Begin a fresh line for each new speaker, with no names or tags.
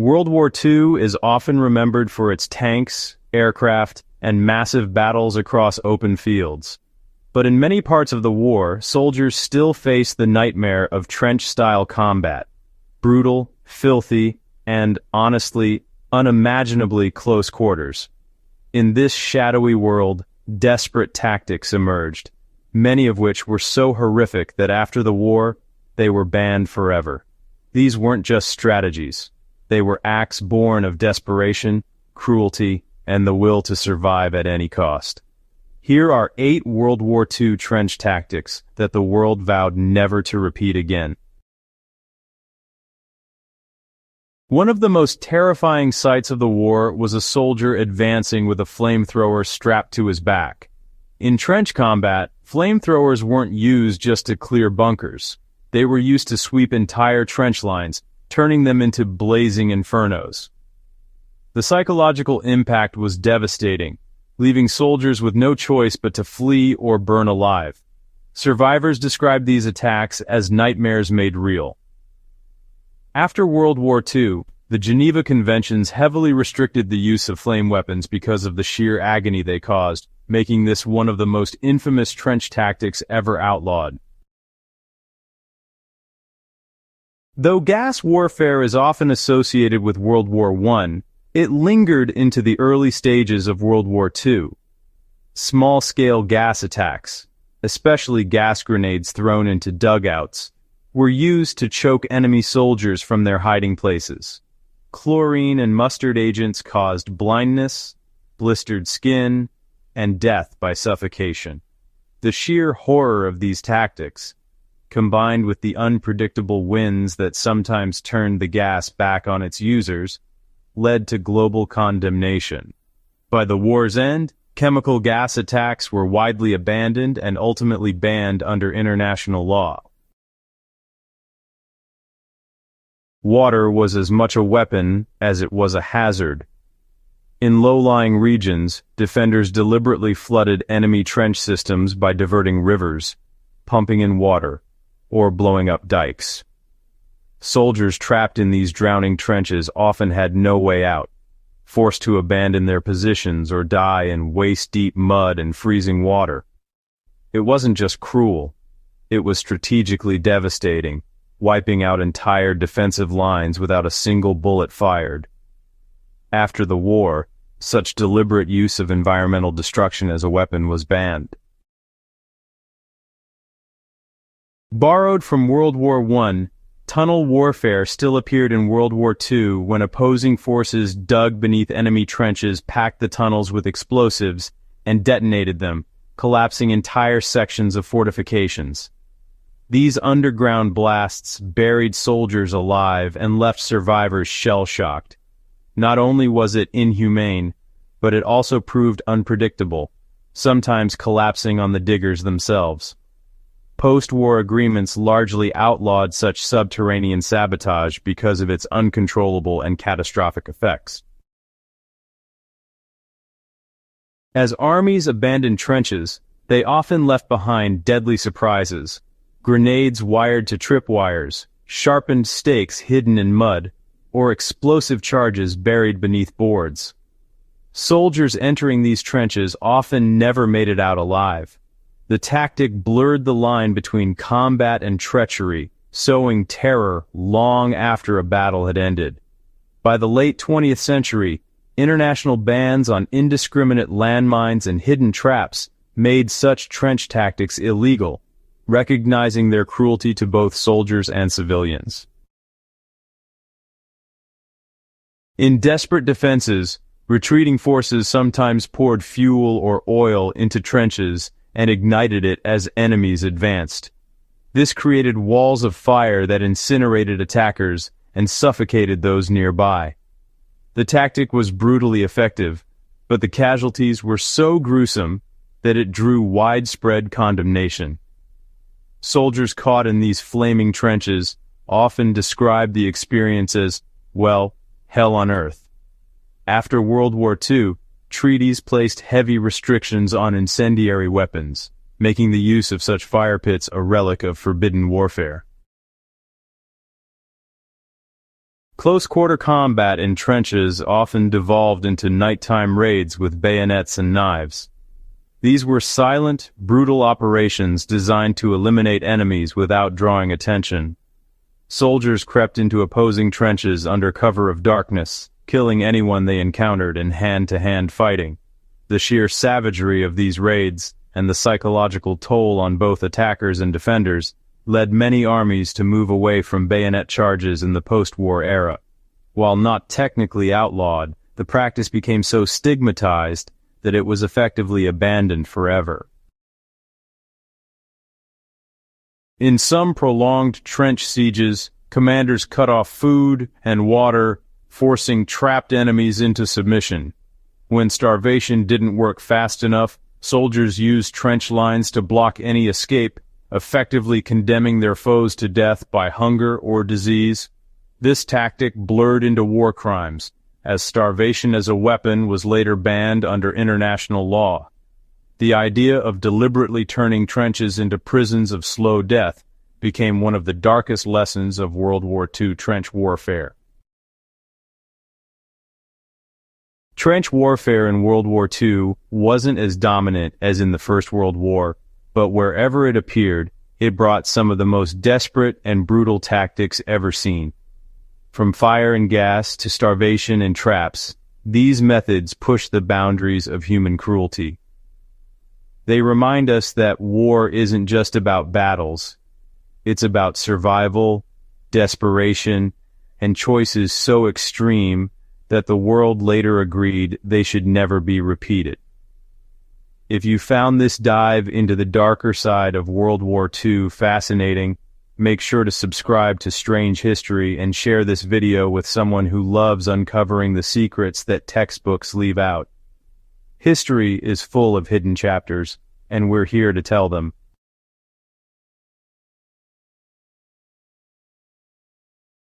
World War II is often remembered for its tanks, aircraft, and massive battles across open fields. But in many parts of the war, soldiers still face the nightmare of trench-style combat. Brutal, filthy, and, honestly, unimaginably close quarters. In this shadowy world, desperate tactics emerged, many of which were so horrific that after the war, they were banned forever. These weren't just strategies. They were acts born of desperation, cruelty, and the will to survive at any cost. Here are 8 World War II trench tactics that the world vowed never to repeat again. One of the most terrifying sights of the war was a soldier advancing with a flamethrower strapped to his back. In trench combat, flamethrowers weren't used just to clear bunkers. They were used to sweep entire trench lines, turning them into blazing infernos. The psychological impact was devastating, leaving soldiers with no choice but to flee or burn alive. Survivors described these attacks as nightmares made real. After World War II, the Geneva Conventions heavily restricted the use of flame weapons because of the sheer agony they caused, making this one of the most infamous trench tactics ever outlawed. Though gas warfare is often associated with World War I, it lingered into the early stages of World War II. Small-scale gas attacks, especially gas grenades thrown into dugouts, were used to choke enemy soldiers from their hiding places. Chlorine and mustard agents caused blindness, blistered skin, and death by suffocation. The sheer horror of these tactics, combined with the unpredictable winds that sometimes turned the gas back on its users, led to global condemnation. By the war's end, chemical gas attacks were widely abandoned and ultimately banned under international law. Water was as much a weapon as it was a hazard. In low-lying regions, defenders deliberately flooded enemy trench systems by diverting rivers, pumping in water, or blowing up dikes. Soldiers trapped in these drowning trenches often had no way out, forced to abandon their positions or die in waist-deep mud and freezing water. It wasn't just cruel, it was strategically devastating, wiping out entire defensive lines without a single bullet fired. After the war, such deliberate use of environmental destruction as a weapon was banned. Borrowed from World War I, tunnel warfare still appeared in World War II when opposing forces dug beneath enemy trenches, packed the tunnels with explosives, and detonated them, collapsing entire sections of fortifications. These underground blasts buried soldiers alive and left survivors shell-shocked. Not only was it inhumane, but it also proved unpredictable, sometimes collapsing on the diggers themselves. Post-war agreements largely outlawed such subterranean sabotage because of its uncontrollable and catastrophic effects. As armies abandoned trenches, they often left behind deadly surprises. Grenades wired to tripwires, sharpened stakes hidden in mud, or explosive charges buried beneath boards. Soldiers entering these trenches often never made it out alive. The tactic blurred the line between combat and treachery, sowing terror long after a battle had ended. By the late 20th century, international bans on indiscriminate landmines and hidden traps made such trench tactics illegal, recognizing their cruelty to both soldiers and civilians. In desperate defenses, retreating forces sometimes poured fuel or oil into trenches and ignited it as enemies advanced. This created walls of fire that incinerated attackers and suffocated those nearby. The tactic was brutally effective, but the casualties were so gruesome that it drew widespread condemnation. Soldiers caught in these flaming trenches often described the experience as, well, hell on earth. After World War II, treaties placed heavy restrictions on incendiary weapons, making the use of such fire pits a relic of forbidden warfare. Close-quarter combat in trenches often devolved into nighttime raids with bayonets and knives. These were silent, brutal operations designed to eliminate enemies without drawing attention. Soldiers crept into opposing trenches under cover of darkness, killing anyone they encountered in hand-to-hand fighting. The sheer savagery of these raids, and the psychological toll on both attackers and defenders, led many armies to move away from bayonet charges in the post-war era. While not technically outlawed, the practice became so stigmatized that it was effectively abandoned forever. In some prolonged trench sieges, commanders cut off food and water, forcing trapped enemies into submission. When starvation didn't work fast enough, soldiers used trench lines to block any escape, effectively condemning their foes to death by hunger or disease. This tactic blurred into war crimes, as starvation as a weapon was later banned under international law. The idea of deliberately turning trenches into prisons of slow death became one of the darkest lessons of World War II trench warfare. Trench warfare in World War II wasn't as dominant as in the First World War, but wherever it appeared, it brought some of the most desperate and brutal tactics ever seen. From fire and gas to starvation and traps, these methods pushed the boundaries of human cruelty. They remind us that war isn't just about battles. It's about survival, desperation, and choices so extreme that the world later agreed they should never be repeated. If you found this dive into the darker side of World War II fascinating, make sure to subscribe to Strange History and share this video with someone who loves uncovering the secrets that textbooks leave out. History is full of hidden chapters, and we're here to tell them.